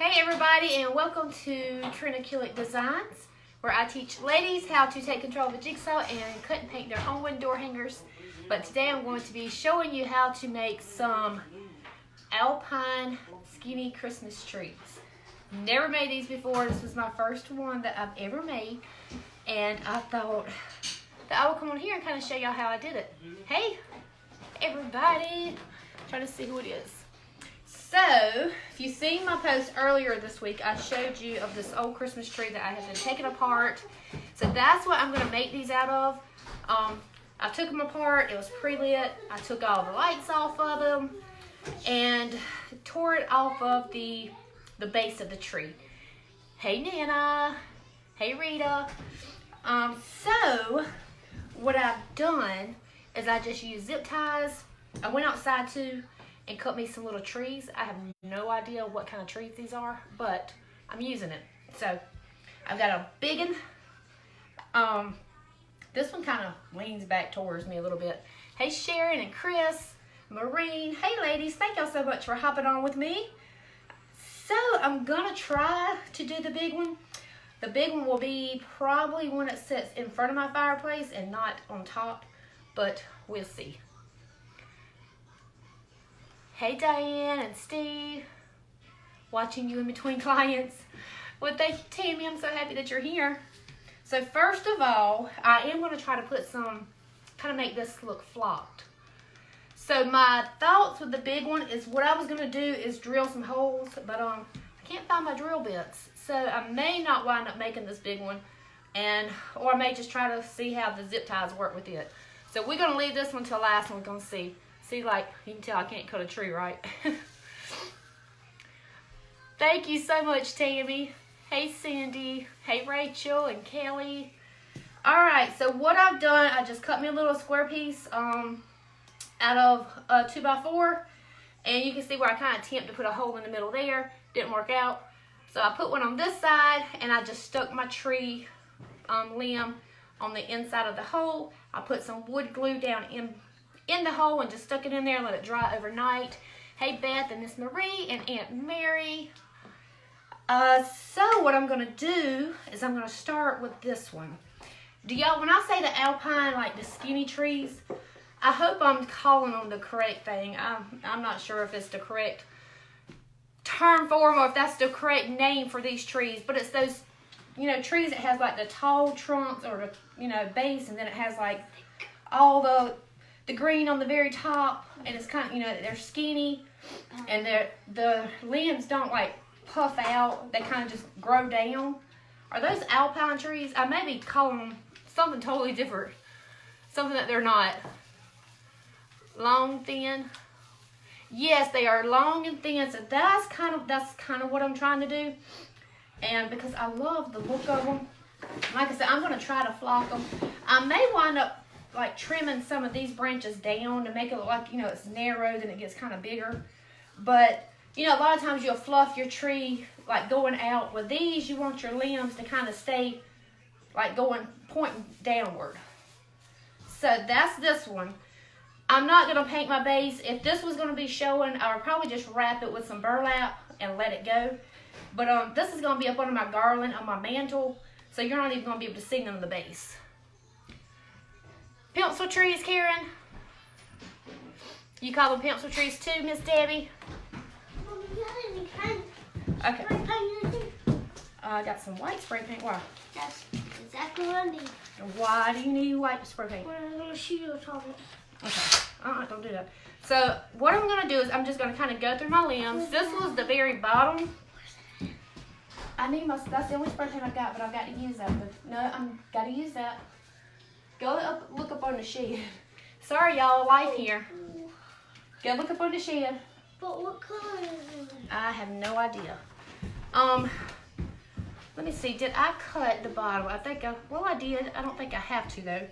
Hey everybody, and welcome to Trinaculic Designs, where I teach ladies how to take control of a jigsaw and cut and paint their own wooden door hangers. But today I'm going to be showing you how to make some Alpine skinny Christmas trees. Never made these before. This was my first one that I've ever made, and I thought that I would come on here and kind of show y'all how I did it. Hey everybody, trying to see who it is. So, if you seen my post earlier this week, I showed you of this old Christmas tree that I have been taking apart. So that's what I'm going to make these out of. I took them apart. It was pre-lit. I took all the lights off of them and tore it off of the base of the tree. Hey Nana. Hey Rita. So, what I've done is I just used zip ties. I went outside too and cut me some little trees. I have no idea what kind of trees these are, but I'm using it. So I've got a big one. This one kind of leans back towards me a little bit. Hey Sharon and Chris, Maureen. Hey ladies, thank y'all so much for hopping on with me. So I'm gonna try to do the big one. The big one will be probably one that sits in front of my fireplace and not on top, but we'll see. Hey Diane and Steve, watching you in between clients. Well, thank you Tammy, I'm so happy that you're here. So first of all, I am going to try to put some, kind of make this look flocked. So my thoughts with the big one is what I was going to do is drill some holes, but I can't find my drill bits. So I may not wind up making this big one, or I may just try to see how the zip ties work with it. So we're going to leave this one till last and we're going to see. See, like, you can tell I can't cut a tree, right? Thank you so much, Tammy. Hey, Cindy. Hey, Rachel and Kelly. All right, so what I've done, I just cut me a little square piece out of a 2x4. And you can see where I kind of attempted to put a hole in the middle there. Didn't work out. So I put one on this side, and I just stuck my tree limb on the inside of the hole. I put some wood glue down in the hole and just stuck it in there and let it dry overnight. Hey Beth and Miss Marie and Aunt Mary. So what I'm going to do is I'm going to start with this one. Do y'all, when I say the Alpine, like the skinny trees, I hope I'm calling them the correct thing. I'm not sure if it's the correct term for them or if that's the correct name for these trees, but it's those, you know, trees that has like the tall trunks or the, you know, base, and then it has like all the green on the very top, and it's kind of, you know, they're skinny, and the limbs don't like puff out, they kind of just grow down. Are those Alpine trees? I may be calling them something totally different, something that they're not. Long, thin. Yes, they are long and thin, so that's kind of what I'm trying to do. And because I love the look of them, like I said, I'm going to try to flock them. I may wind up like trimming some of these branches down to make it look like, you know, it's narrow, then it gets kind of bigger. But, you know, a lot of times you'll fluff your tree like going out. With these, you want your limbs to kind of stay like pointing downward. So that's this one. I'm not going to paint my base. If this was going to be showing, I would probably just wrap it with some burlap and let it go. But this is going to be up under my garland on my mantle, so you're not even going to be able to see them in the base. Pencil trees, Karen? You call them pencil trees too, Miss Debbie? Okay. I got some white spray paint. Why? That's exactly what I need. Why do you need white spray paint? When I'm going to shoot on top of it. Okay. Don't do that. So, what I'm going to do is I'm just going to kind of go through my limbs. This was the very bottom. That's the only spray paint I've got, but I've got to use that. But no, I've got to use that. Go up, look up on the shed. Sorry, y'all, life here. Go look up on the shed. But what color is it? I have no idea. Let me see. Did I cut the bottom? I did. I don't think I have to though.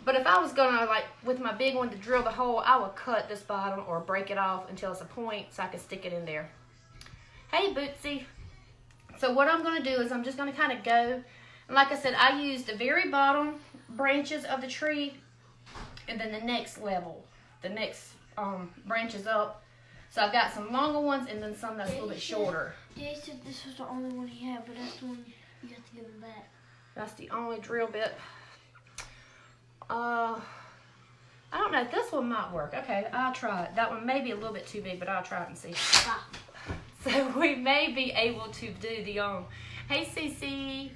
But if I was gonna, like, with my big one to drill the hole, I would cut this bottom or break it off until it's a point so I can stick it in there. Hey, Bootsy. So what I'm gonna do is I'm just gonna kind of go. And like I said, I used the very bottom branches of the tree, and then the next level, the next branches up. So I've got some longer ones and then some that's a little bit shorter. Jay said this was the only one he had, but that's the one you have to give him back. That's the only drill bit. I don't know. This one might work. Okay, I'll try it. That one may be a little bit too big, but I'll try it and see. So we may be able to do the hey CC.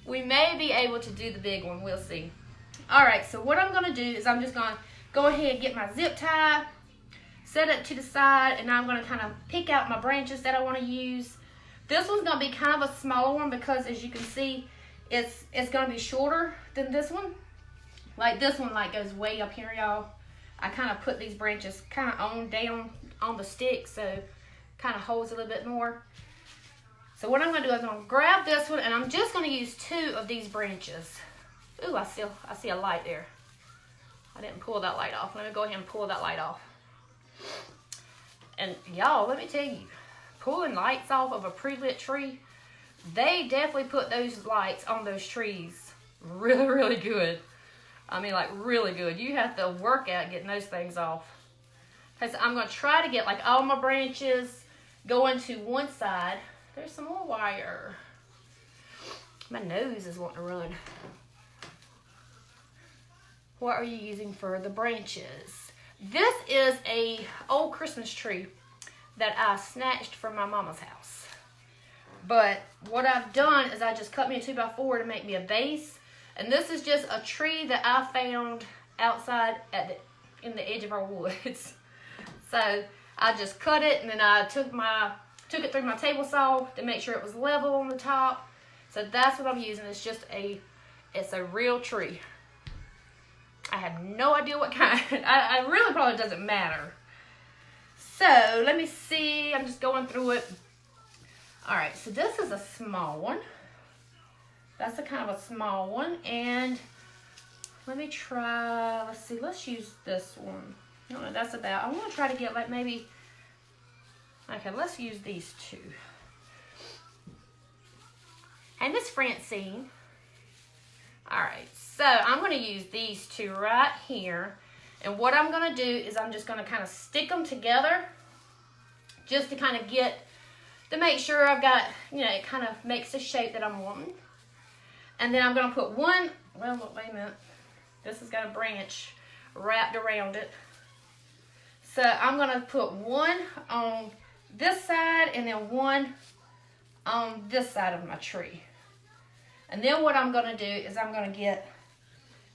We may be able to do the big one. We'll see. All right. So what I'm gonna do is I'm just gonna go ahead and get my zip tie, set it to the side, and I'm gonna kind of pick out my branches that I want to use. This one's gonna be kind of a smaller one because, as you can see, it's gonna be shorter than this one. Like this one, like goes way up here, y'all. I kind of put these branches kind of down on the stick, so kind of holds a little bit more. So what I'm gonna do is I'm gonna grab this one, and I'm just gonna use 2 of these branches. Ooh, I see a light there. I didn't pull that light off. Let me go ahead and pull that light off. And y'all, let me tell you, pulling lights off of a pre-lit tree, they definitely put those lights on those trees really, really good. I mean, like really good. You have to work at getting those things off. Okay, so I'm gonna try to get like all my branches going to one side. There's some more wire. My nose is wanting to run. What are you using for the branches? This is a old Christmas tree that I snatched from my mama's house. But what I've done is I just cut me a 2x4 to make me a base. And this is just a tree that I found outside in the edge of our woods. So I just cut it, and then I took it through my table saw to make sure it was level on the top. So that's what I'm using. It's a real tree. I have no idea what kind. I really probably doesn't matter. So let me see. I'm just going through it. All right, so this is a small one. That's a kind of a small one. And let me try, let's see, let's use this one. No, that's about, I want to try to get like maybe, okay, let's use these 2. Hey, Miss Francine. All right, so I'm going to use these 2 right here. And what I'm going to do is I'm just going to kind of stick them together just to kind of to make sure I've got, it kind of makes the shape that I'm wanting. And then I'm going to put one, well, look, wait a minute. This has got a branch wrapped around it. So I'm going to put one on this side and then one on this side of my tree. And then what I'm going to do is I'm going to get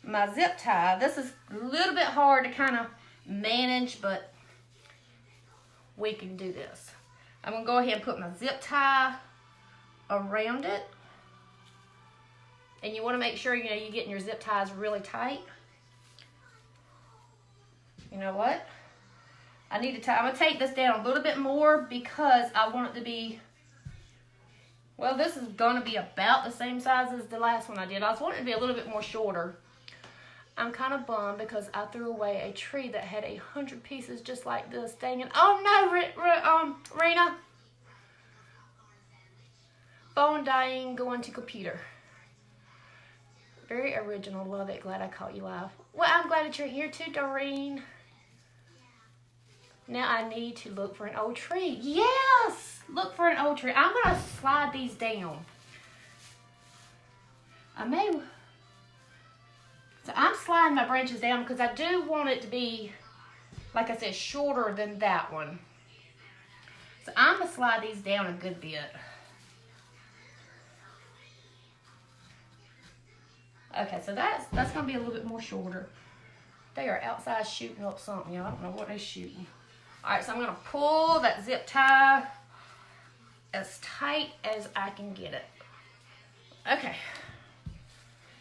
my zip tie. This is a little bit hard to kind of manage, but we can do this. I'm going to go ahead and put my zip tie around it. And you want to make sure, you're getting your zip ties really tight. You know what? I need to I'm going to take this down a little bit more because I want it to be, well, this is going to be about the same size as the last one I did. I was wanting it to be a little bit more shorter. I'm kind of bummed because I threw away a tree that had 100 pieces just like this. Dang it. Oh no, Rena. Phone dying, going to computer. Very original, love it. Glad I caught you live. Well, I'm glad that you're here too, Doreen. Now I need to look for an old tree. Yes! Look for an old tree. I'm going to slide these down. So I'm sliding my branches down because I do want it to be, like I said, shorter than that one. So I'm going to slide these down a good bit. Okay, so that's going to be a little bit more shorter. They are outside shooting up something, y'all. I don't know what they're shooting. All right, so I'm going to pull that zip tie as tight as I can get it. Okay.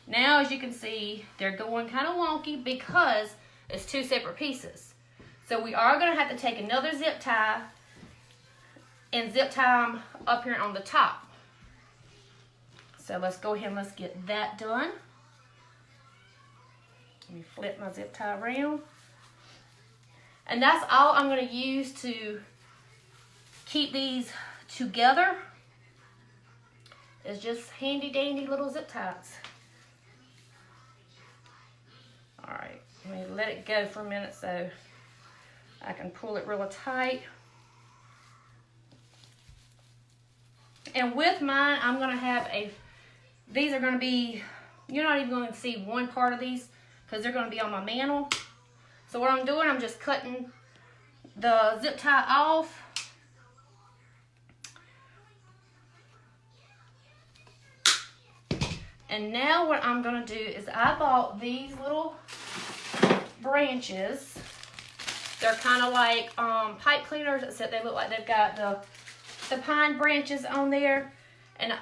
Now, as you can see, they're going kind of wonky because it's 2 separate pieces. So we are going to have to take another zip tie and zip tie them up here on the top. So let's go ahead and let's get that done. Let me flip my zip tie around. And that's all I'm going to use to keep these together. It's just handy dandy little zip ties. Alright, let me let it go for a minute so I can pull it really tight. And with mine, I'm going to have these are going to be, you're not even going to see one part of these because they're going to be on my mantle. So what I'm doing, I'm just cutting the zip tie off. And now what I'm going to do is I bought these little branches. They're kind of like pipe cleaners, except they look like they've got the pine branches on there. And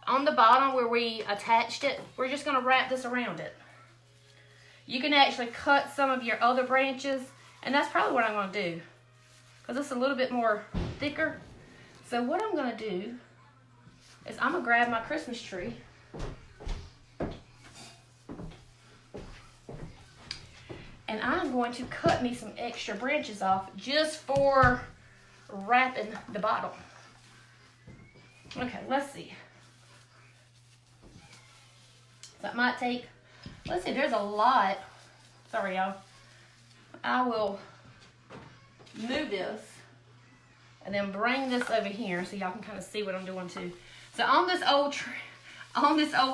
on the bottom where we attached it, we're just going to wrap this around it. You can actually cut some of your other branches, and that's probably what I'm going to do because it's a little bit more thicker. So what I'm going to do is I'm going to grab my Christmas tree. And I'm going to cut me some extra branches off just for wrapping the bottom. Okay, let's see. That might take, let's see, there's a lot. Sorry, y'all. I will move this and then bring this over here so y'all can kind of see what I'm doing too. So on this old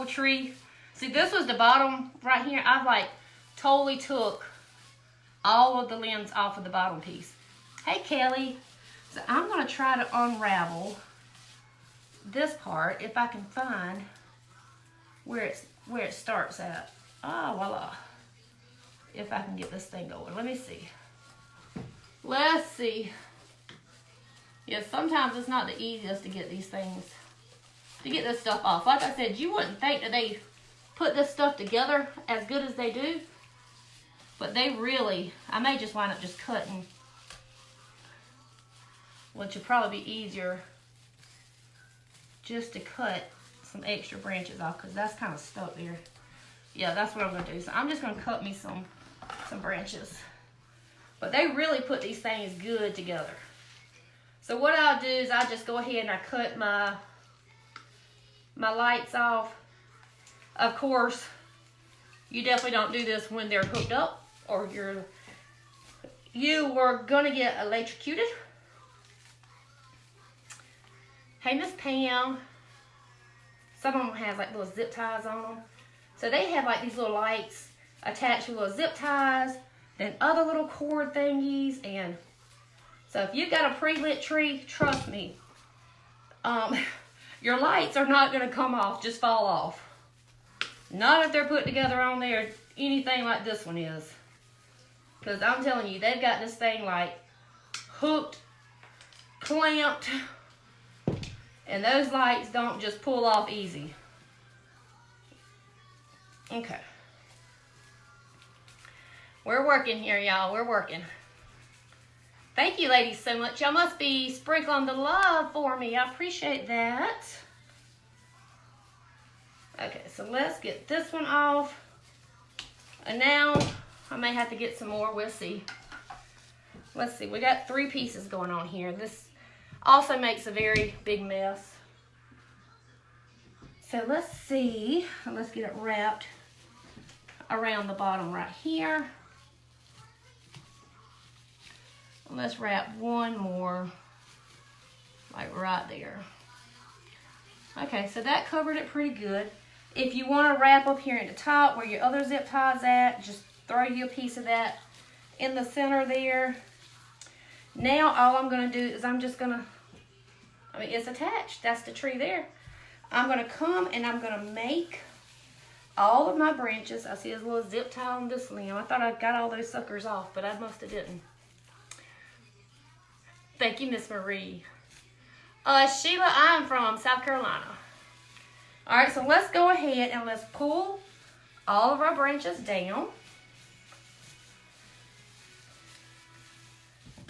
tree, see, this was the bottom right here. I've like totally took all of the limbs off of the bottom piece. Hey, Kelly. So I'm going to try to unravel this part if I can find where it starts at. Ah, voila. If I can get this thing going. Let me see. Let's see. Yeah, sometimes it's not the easiest to get these things, to get this stuff off. Like I said, you wouldn't think that they put this stuff together as good as they do. But they really, I may just wind up just cutting, which would probably be easier just to cut some extra branches off because that's kind of stuck there. Yeah, that's what I'm going to do. So I'm just going to cut me some branches. But they really put these things good together. So what I'll do is I'll just go ahead and I cut my lights off. Of course, you definitely don't do this when they're hooked up, or you were gonna get electrocuted. Hey, Miss Pam. Some of them have like little zip ties on them. So they have like these little lights attached with little zip ties, then other little cord thingies. And so if you've got a pre-lit tree, trust me, your lights are not gonna come off, just fall off. Not if they're put together on there anything like this one is. Because I'm telling you, they've got this thing like hooked, clamped, and those lights don't just pull off easy. Okay. We're working here, y'all. We're working. Thank you, ladies, so much. Y'all must be sprinkling the love for me. I appreciate that. Okay, so let's get this one off. And now I may have to get some more. We'll see. Let's see. We got 3 pieces going on here. This also makes a very big mess. So let's see. Let's get it wrapped around the bottom right here. Let's wrap one more, like right there. Okay, so that covered it pretty good. If you want to wrap up here at the top where your other zip tie's at, just throw you a piece of that in the center there. Now all I'm going to do is I'm just going to, it's attached. That's the tree there. I'm going to come and I'm going to make all of my branches. I see there's a little zip tie on this limb. I thought I got all those suckers off, but I must have didn't. Thank you, Miss Marie. Sheila, I'm from South Carolina. All right, so let's go ahead and let's pull all of our branches down.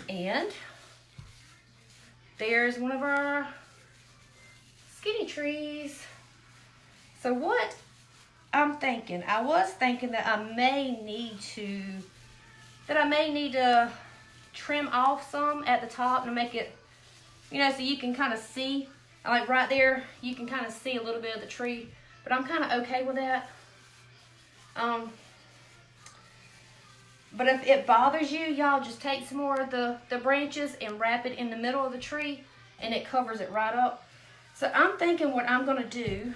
And there's one of our skinny trees. So what I'm thinking, I was thinking that I may need to trim off some at the top to make it, so you can kind of see, like right there, you can kind of see a little bit of the tree, but I'm kind of okay with that. But if it bothers you, y'all just take some more of the branches and wrap it in the middle of the tree, and it covers it right up. So I'm thinking what I'm gonna do,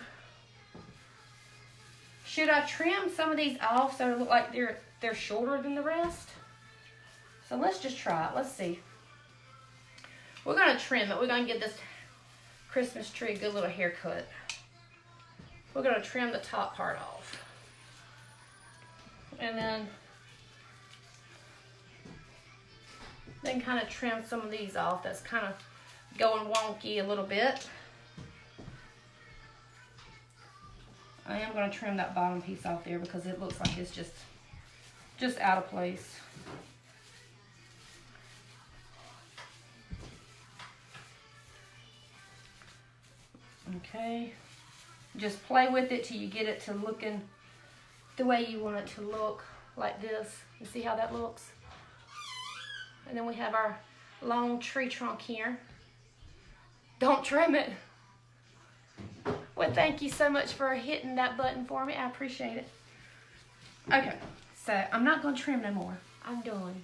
should I trim some of these off so they look like they're shorter than the rest? So let's just try it. Let's see. We're gonna trim it. We're gonna give this Christmas tree a good little haircut. We're gonna trim the top part off. And then kind of trim some of these off that's kind of going wonky a little bit. I am going to trim that bottom piece off there because it looks like it's just out of place. Okay, just play with it till you get it to looking the way you want it to look, like this. You see how that looks? And then we have our long tree trunk here. Don't trim it. Well, thank you so much for hitting that button for me. I appreciate it. Okay, so I'm not going to trim no more. I'm done.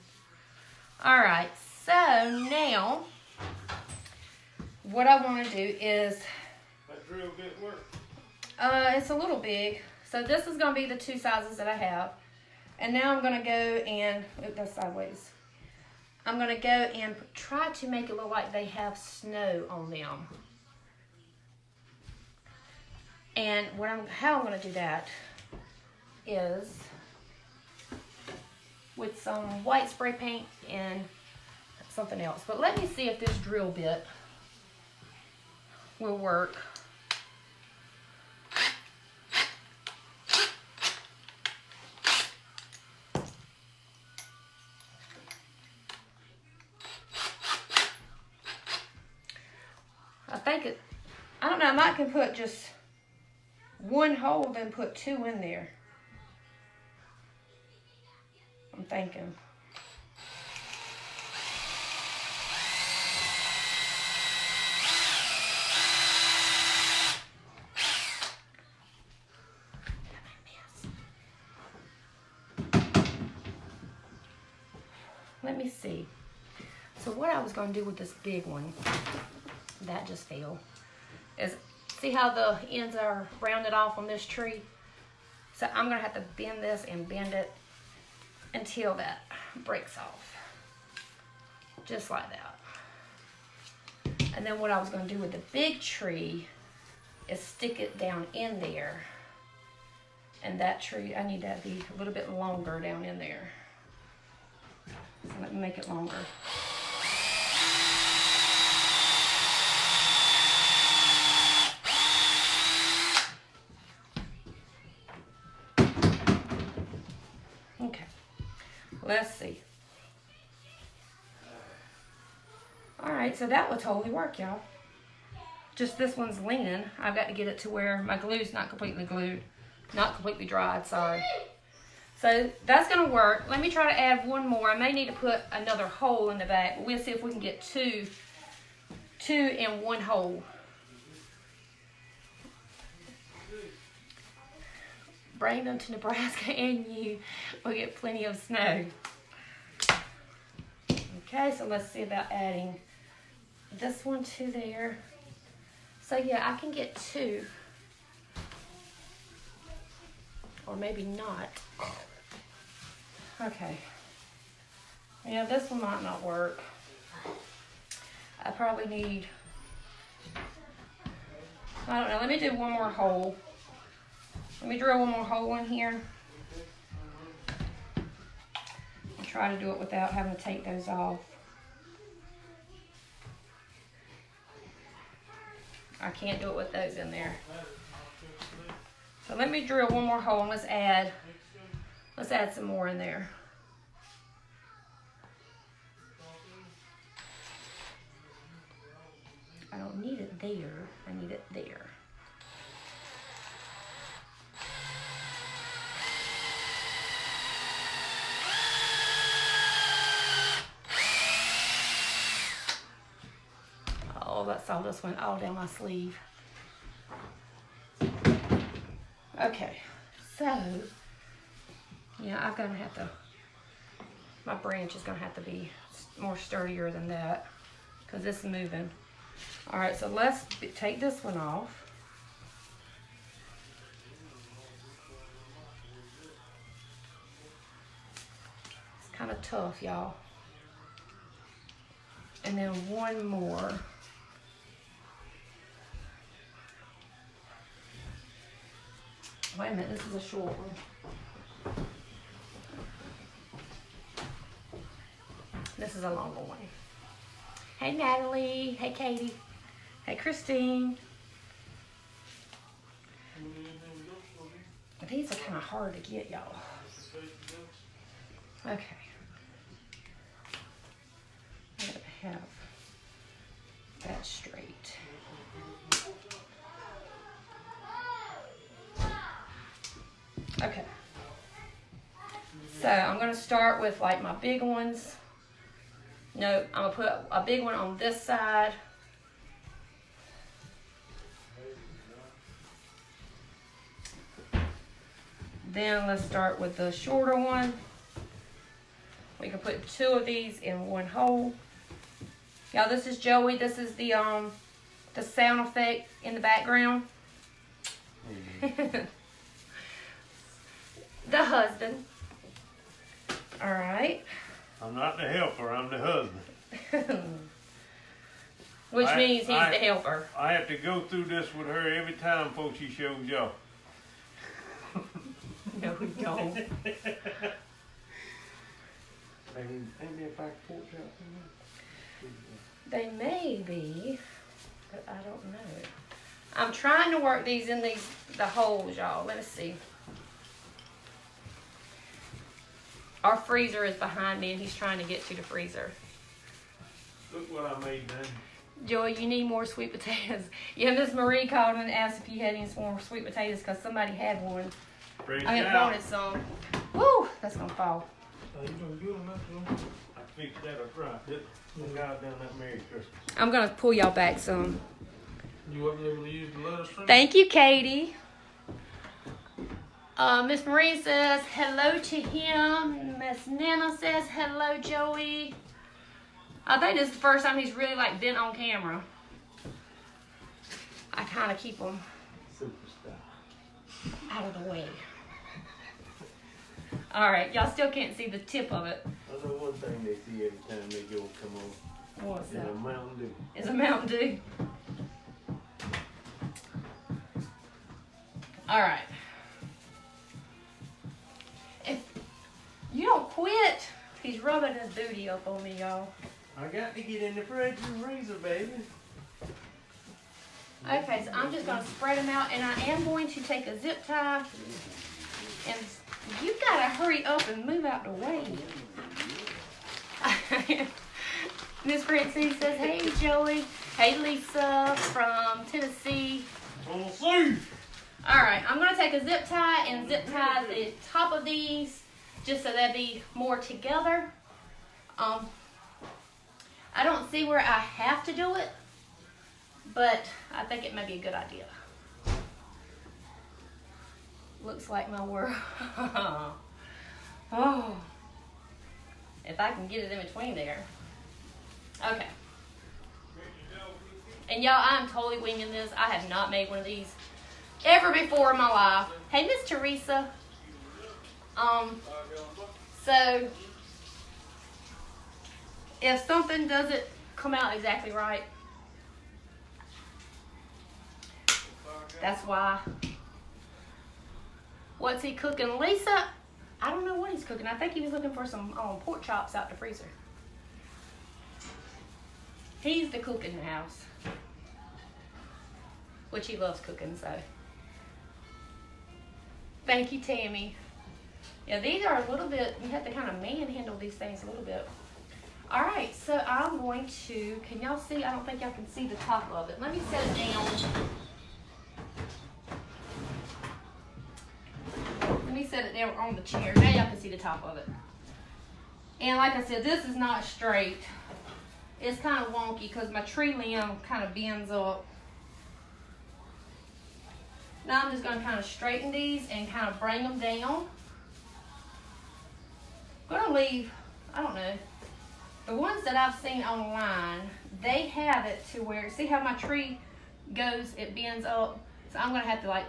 All right, so now what I want to do is... That drill bit work? It's a little big. So this is going to be the two sizes that I have. And now I'm going to go and... Oop, that's sideways. I'm going to go and try to make it look like they have snow on them. And how I'm going to do that is with some white spray paint and something else. But let me see if this drill bit will work. I don't know, I might can put just one hole, then put two in there. I'm thinking. Let me see. So what I was going to do with this big one, that just fell, is see how the ends are rounded off on this tree? So I'm going to have to bend this and bend it until that breaks off. Just like that. And then what I was going to do with the big tree is stick it down in there. And that tree, I need that to be a little bit longer down in there. So let me make it longer. Okay, let's see. All right, so that would totally work, y'all. Just this one's leaning. I've got to get it to where my glue's not completely glued, not completely dried, sorry. So that's gonna work. Let me try to add one more. I may need to put another hole in the back, but we'll see if we can get two in one hole. Bring them to Nebraska and you will get plenty of snow. Okay, so let's see about adding this one to there. So yeah, I can get two. Or maybe not. Okay. Yeah, this one might not work. I probably need, I don't know, let me do one more hole. Let me drill one more hole in here. I'll try to do it without having to take those off. I can't do it with those in there. So let me drill one more hole and let's add some more in there. I don't need it there, I need it there. Oh, that saw this one all down my sleeve. Okay, so yeah, I'm gonna have to My branch is gonna have to be more sturdier than that because this is moving. All right, so let's take this one off. It's kind of tough, y'all. And then one more. Wait a minute, this is a short one. This is a longer one. Hey Natalie, hey Katie, hey Christine. These are kind of hard to get, y'all. Okay. I gotta have that straight. Okay. So I'm gonna start with like my big ones. No, I'm gonna put a big one on this side. Then let's start with the shorter one. We can put two of these in one hole. Y'all, this is Joey. This is the sound effect in the background. The husband. All right. I'm not the helper, I'm the husband. Which means he's the helper. I have to go through this with her every time before she shows y'all. No, we don't. Ain't there a back porch out there? They may be, but I don't know. I'm trying to work these in the holes, y'all. Let us see. Our freezer is behind me, and he's trying to get to the freezer. Look what I made done. Joey, you need more sweet potatoes. Yeah, Miss Marie called and asked if you had any more sweet potatoes because somebody had one. Fresh I had out. wanted some. Woo! That's gonna fall. Oh, you doing good on that one? I fixed that up right. That got down that Merry Christmas. I'm gonna pull y'all back some. You wasn't able to use the letter string? Thank you, Katie. Miss Marie says hello to him. Miss Nana says hello, Joey. I think this is the first time he's really like been on camera. I kind of keep him Superstar. out of the way. All right, y'all still can't see the tip of it. I know one thing they see every time they go come on. What's It's that? a Mountain Dew. It's a Mountain Dew. All right. If you don't quit, he's rubbing his booty up on me, y'all. I got to get in the fridge and razor, baby. Okay, so I'm just going to spread them out, and I am going to take a zip tie, and you got to hurry up and move out the way. Miss Francine says, hey, Joey. Hey, Lisa from Tennessee. We'll see. All right, I'm going to take a zip tie and zip tie the top of these just so they'll be more together. I don't see where I have to do it, but I think it may be a good idea. Looks like my work. Oh, if I can get it in between there. Okay. And y'all, I'm totally winging this. I have not made one of these ever before in my life. Hey, Miss Teresa. So if something doesn't come out exactly right, that's why. What's he cooking, Lisa? I don't know what he's cooking. I think he was looking for some pork chops out the freezer. He's the cook in the house, which he loves cooking, so. Thank you, Tammy. Yeah, these are a little bit, you have to kind of manhandle these things a little bit. All right, so I'm going to, can y'all see? I don't think y'all can see the top of it. Let me set it down. Let me set it down on the chair. Now y'all can see the top of it. And like I said, this is not straight. It's kind of wonky because my tree limb kind of bends up. Now I'm just going to kind of straighten these and kind of bring them down. I'm going to leave I don't know. The ones that I've seen online, they have it to where, see how my tree goes, it bends up. So I'm gonna have to like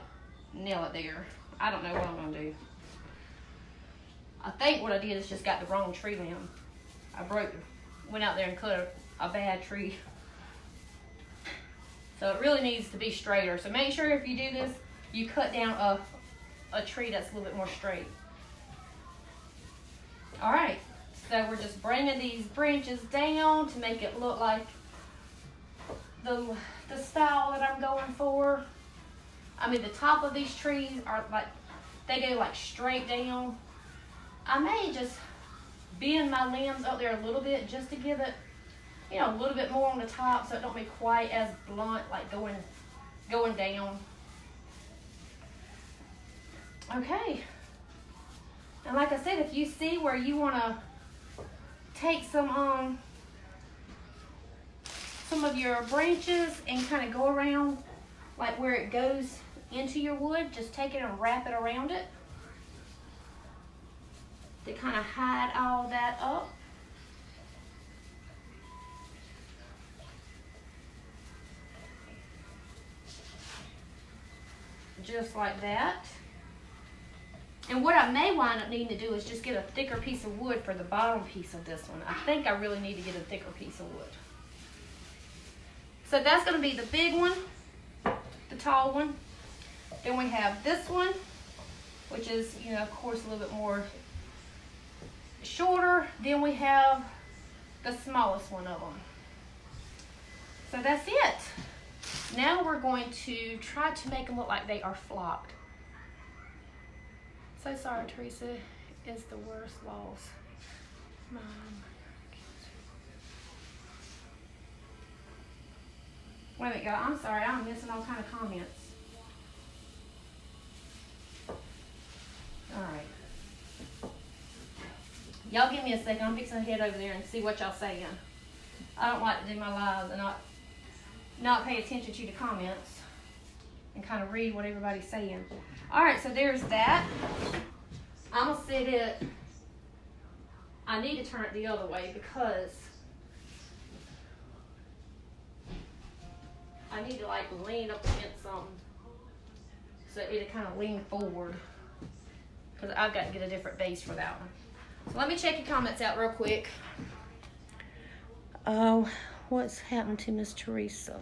nail it there. I don't know what I'm gonna do. I think what I did is just got the wrong tree limb. I went out there and cut a bad tree. So it really needs to be straighter. So make sure if you do this, you cut down a tree that's a little bit more straight. All right, so we're just bringing these branches down to make it look like the style that I'm going for. I mean, the top of these trees are like, they go like straight down. I may just bend my limbs up there a little bit just to give it, you know, a little bit more on the top so it don't be quite as blunt, like going down. Okay. And like I said, if you see where you want to take some of your branches and kind of go around like where it goes into your wood, just take it and wrap it around it to kind of hide all that up. Just like that. And what I may wind up needing to do is just get a thicker piece of wood for the bottom piece of this one. I think I really need to get a thicker piece of wood. So that's going to be the big one, the tall one. Then we have this one, which is, you know, of course, a little bit more shorter. Then we have the smallest one of them. So that's it. Now we're going to try to make them look like they are flocked. So sorry, Teresa, is the worst loss. Mom. Wait a minute, y'all. I'm sorry. I'm missing all kind of comments. All right. Y'all give me a second. I'm fixing to head over there and see what y'all saying. I don't like to do my lives and not pay attention to the comments and kind of read what everybody's saying. All right, so there's that. I'm gonna set it. I need to turn it the other way because I need to like lean up against something so it'll kind of lean forward because I've got to get a different base for that one. So let me check your comments out real quick. Oh, what's happened to Miss Teresa?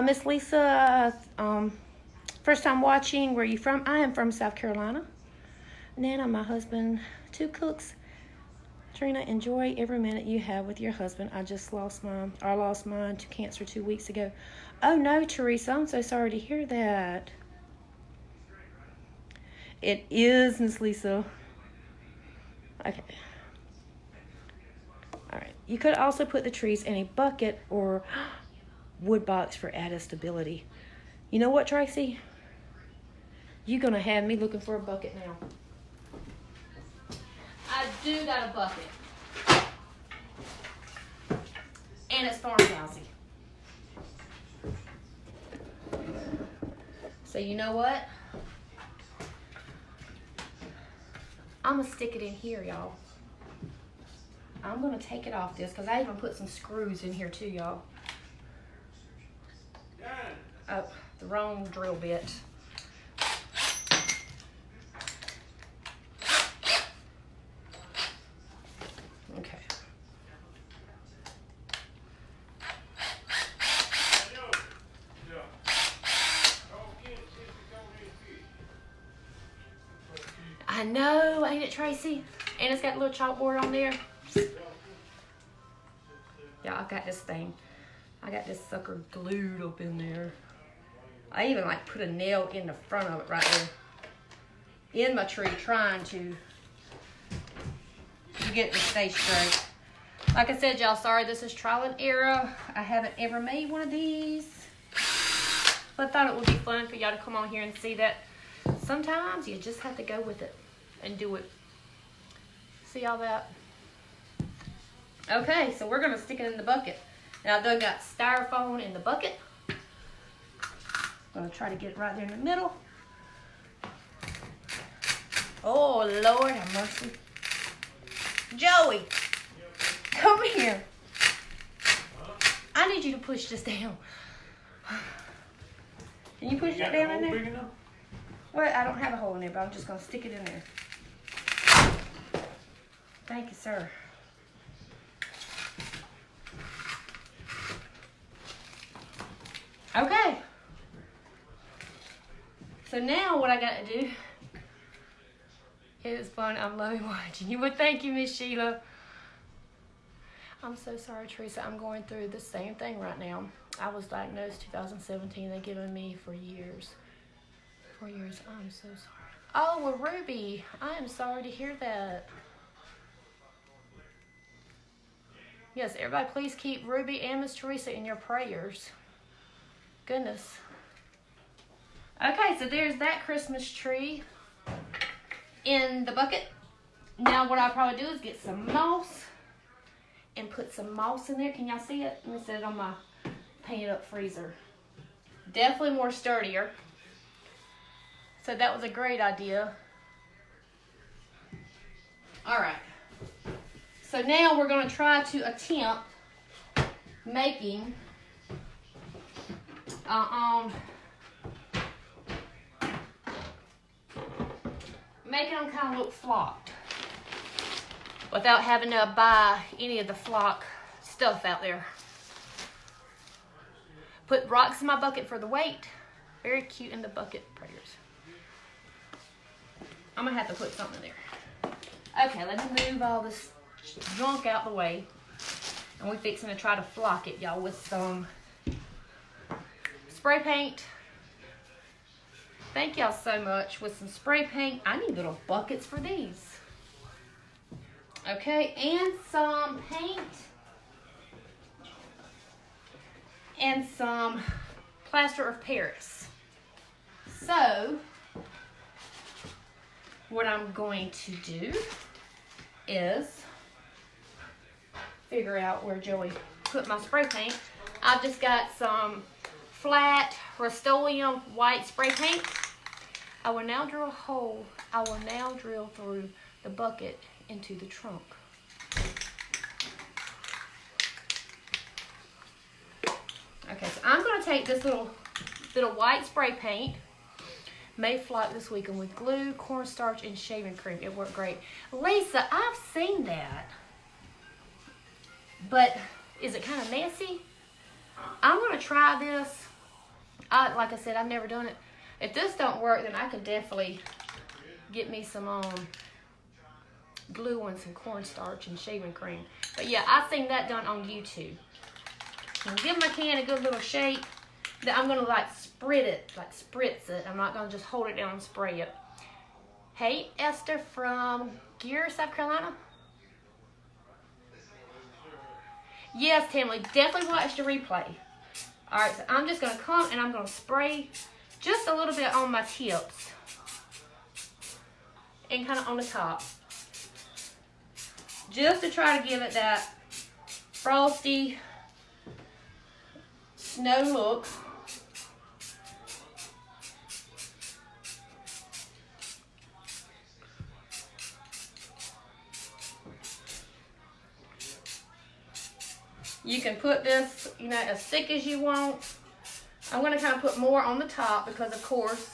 Miss Lisa, first time watching. Where are you from? I am from South Carolina. Nana, my husband, 2 cooks. Trina, enjoy every minute you have with your husband. I just lost mine to cancer 2 weeks ago. Oh no, Teresa, I'm so sorry to hear that. It is, Miss Lisa. Okay. All right. You could also put the trees in a bucket or wood box for added stability. You know what, Tracy? You're going to have me looking for a bucket now. I do got a bucket. And it's farmhousey. So you know what? I'm going to stick it in here, y'all. I'm going to take it off this because I even put some screws in here too, y'all. Oh, the wrong drill bit. Okay. I know, ain't it, Tracy? And it's got a little chalkboard on there. Yeah, I've got this thing. I got this sucker glued up in there. I even like put a nail in the front of it right there in my tree, trying to get it to stay straight. Like I said, y'all, sorry, this is trial and error. I haven't ever made one of these, but I thought it would be fun for y'all to come on here and see that sometimes you just have to go with it and do it. See all that? Okay, so we're gonna stick it in the bucket. And I've done got styrofoam in the bucket. I'm gonna try to get it right there in the middle. Oh, Lord have mercy. Joey, come here. I need you to push this down. Can you push that down in there? Big enough? Well, I don't have a hole in there, but I'm just going to stick it in there. Thank you, sir. Okay. So now what I got to do, it was fun. I'm loving watching you. But thank you, Miss Sheila. I'm so sorry, Teresa. I'm going through the same thing right now. I was diagnosed 2017. They've given me for years. For years. I'm so sorry. Oh, well, Ruby, I am sorry to hear that. Yes, everybody please keep Ruby and Miss Teresa in your prayers. Goodness. Okay, so there's that Christmas tree in the bucket. Now what I'll probably do is get some moss and put some moss in there. Can y'all see it? Let me set it on my painted up freezer. Definitely more sturdier. So that was a great idea. All right. So now we're going to try to attempt making making them kind of look flocked without having to buy any of the flock stuff out there. Put rocks in my bucket for the weight. Very cute in the bucket prayers. I'm gonna have to put something in there. Okay, let me move all this junk out the way. And we're fixing to try to flock it, y'all, with some spray paint. Thank y'all so much. With some spray paint. I need little buckets for these. Okay, and some paint. And some plaster of Paris. So, what I'm going to do is figure out where Joey put my spray paint. I've just got some flat Rust-Oleum white spray paint. I will now drill a hole. I will now drill through the bucket into the trunk. Okay, so I'm going to take this little white spray paint, made flock this weekend with glue, cornstarch, and shaving cream. It worked great. Lisa, I've seen that, but is it kind of messy? I'm going to try this. Like I said, I've never done it. If this don't work, then I could definitely get me some glue and some cornstarch and shaving cream. But yeah, I've seen that done on YouTube. And give my can a good little shake. Then I'm gonna like spritz it. I'm not gonna just hold it down and spray it. Hey, Esther from Gear, South Carolina. Yes, Tammy, definitely watch the replay. All right, so I'm just gonna come and I'm gonna spray just a little bit on my tips and kind of on the top, just to try to give it that frosty snow look. You can put this, you know, as thick as you want. I'm going to kind of put more on the top because, of course,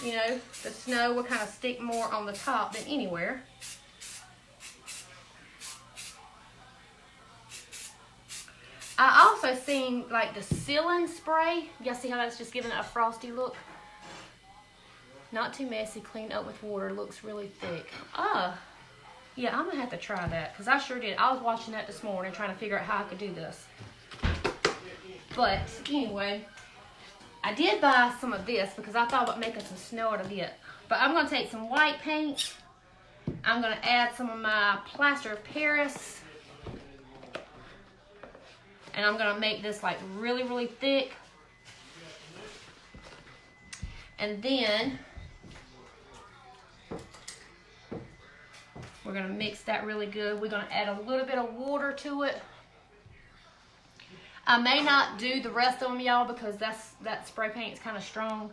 you know, the snow will kind of stick more on the top than anywhere. I also seen like the ceiling spray. Y'all see how that's just giving it a frosty look? Not too messy, clean up with water, looks really thick. Yeah, I'm gonna have to try that because I sure did. I was watching that this morning trying to figure out how I could do this. But anyway, I did buy some of this because I thought about making some snow out of it. But I'm gonna take some white paint. I'm gonna add some of my plaster of Paris. And I'm gonna make this like really, really thick. And then we're gonna mix that really good. We're gonna add a little bit of water to it. I may not do the rest of them, y'all, because that spray paint is kind of strong,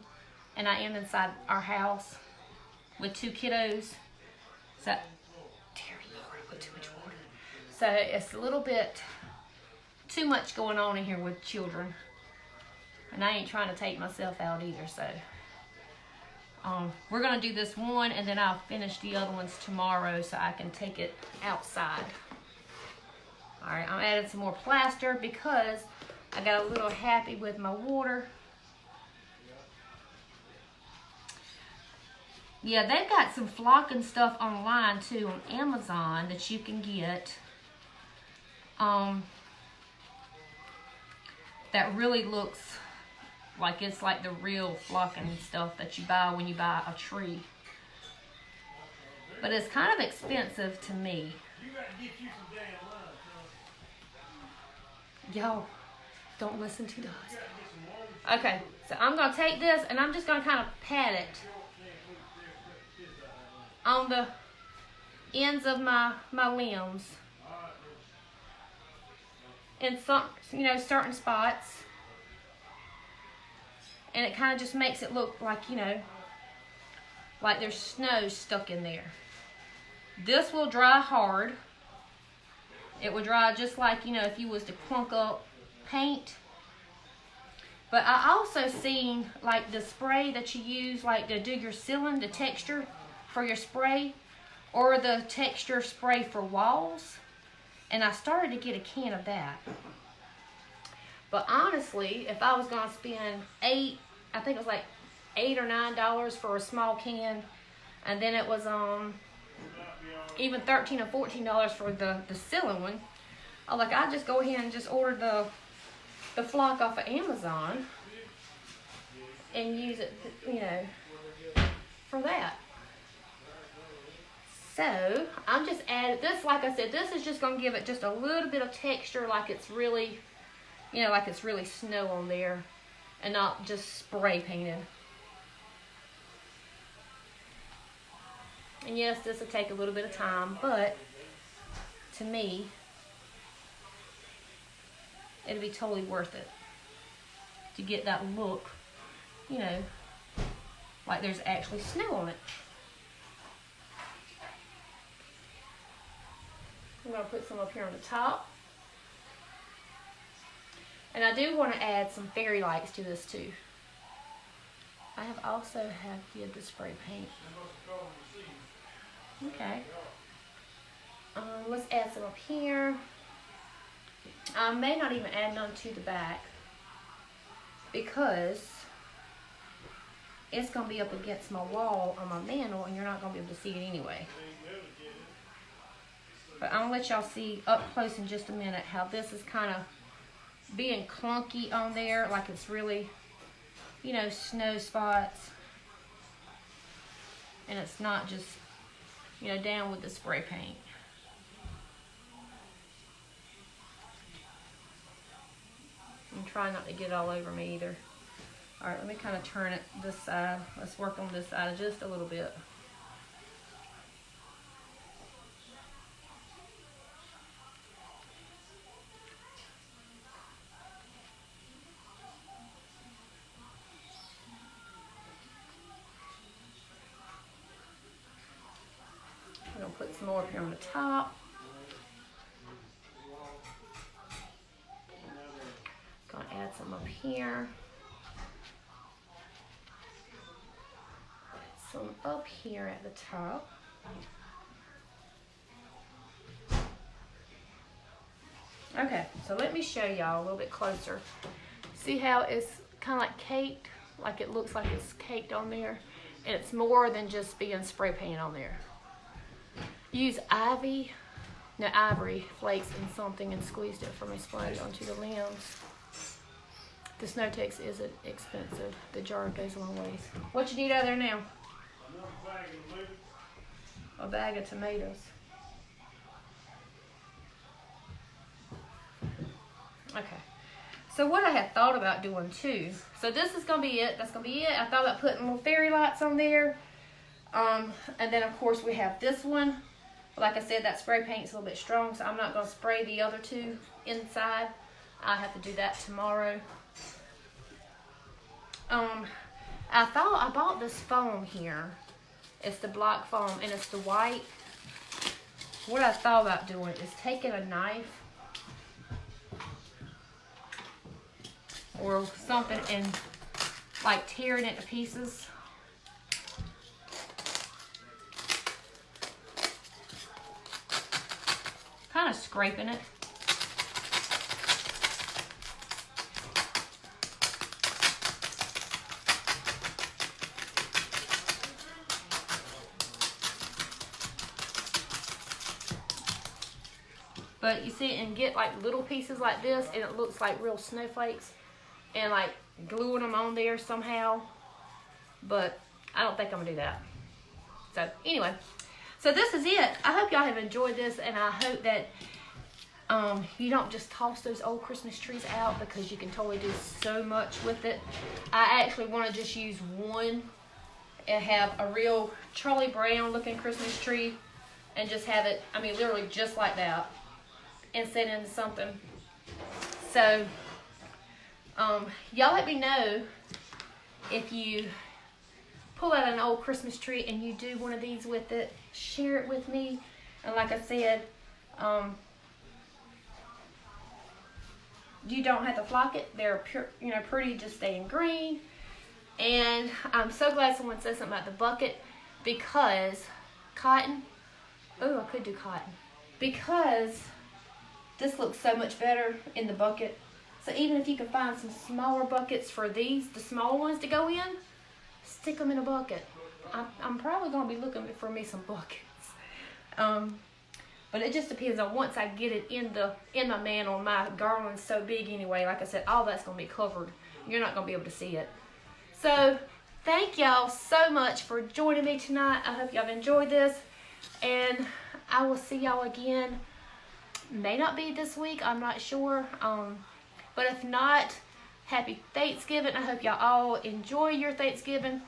and I am inside our house. with 2 kiddos. So, dear Lord, I put too much water. So it's a little bit too much going on in here with children. And I ain't trying to take myself out either, so. We're gonna do this one and then I'll finish the other ones tomorrow so I can take it outside. All right, I'm adding some more plaster because I got a little happy with my water. Yeah, they've got some flocking stuff online too on Amazon that you can get. That really looks like it's like the real flocking stuff that you buy when you buy a tree. But it's kind of expensive to me. Y'all, don't listen to the husband. Okay, so I'm going to take this and I'm just going to kind of pat it on the ends of my limbs. In some, certain spots. And it kind of just makes it look like, like there's snow stuck in there. This will dry hard. It will dry just like, if you was to plunk up paint. But I also seen like the spray that you use like to do your ceiling, the texture for your spray, or the texture spray for walls. And I started to get a can of that. But honestly, if I was going to spend I think it was like $8 or $9 for a small can, and then it was even $13 or $14 for the ceiling one, I'd just go ahead and just order the flock off of Amazon and use it, for that. So I'm just adding this. Like I said, this is just going to give it just a little bit of texture, like it's really, like it's really snow on there, and not just spray painted. And yes, this will take a little bit of time, but to me, it'll be totally worth it to get that look, like there's actually snow on it. I'm going to put some up here on the top. And I do want to add some fairy lights to this too. I have also did the spray paint. Okay. Let's add some up here. I may not even add none to the back because it's going to be up against my wall on my mantle and you're not going to be able to see it anyway. But I'm going to let y'all see up close in just a minute how this is kind of being clunky on there, like it's really, snow spots. And it's not just, down with the spray paint. I'm trying not to get it all over me either. All right, let me kind of turn it this side. Let's work on this side just a little bit. I'm going to put some more up here on the top. Going to add some up here. Some up here at the top. Okay, so let me show y'all a little bit closer. See how it's kind of like caked? Like it looks like it's caked on there. And it's more than just being spray painted on there. Use ivory flakes and something and squeezed it for me, splash onto the limbs. The Snow Tex isn't expensive. The jar goes a long ways. What you need out of there now? A bag of tomatoes. Okay. So what I had thought about doing too, so this is going to be it. That's going to be it. I thought about putting little fairy lights on there. And then of course we have this one. Like I said, that spray paint's a little bit strong, so I'm not going to spray the other two inside. I'll have to do that tomorrow. I bought this foam here. It's the block foam and it's the white. What I thought about doing is taking a knife or something and like tearing it to pieces. Kind of scraping it. But you see, and get like little pieces like this, and it looks like real snowflakes, and like gluing them on there somehow. But I don't think I'm gonna do that. So anyway, so this is it. I hope y'all have enjoyed this, and I hope that you don't just toss those old Christmas trees out, because you can totally do so much with it. I actually want to just use one and have a real Charlie Brown looking Christmas tree, and just have it, I mean, literally just like that, and set into something. So y'all let me know if you pull out an old Christmas tree and you do one of these with it. Share it with me. And like I said, you don't have to flock it. They're pure, you know, pretty, just staying green. And I'm so glad someone said something about the bucket, because cotton, oh, I could do cotton, because this looks so much better in the bucket. So even if you can find some smaller buckets for these, the small ones to go in, stick them in a bucket. I'm probably going to be looking for me some buckets. But it just depends on once I get it in my mantle. My garland's so big anyway. Like I said, all that's going to be covered. You're not going to be able to see it. So thank y'all so much for joining me tonight. I hope y'all enjoyed this. And I will see y'all again. May not be this week. I'm not sure. But if not, happy Thanksgiving. I hope y'all all enjoy your Thanksgiving.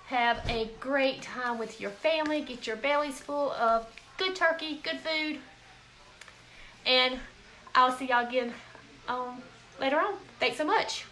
Have a great time with your family. Get your bellies full of good turkey, good food. And I'll see y'all again later on. Thanks so much.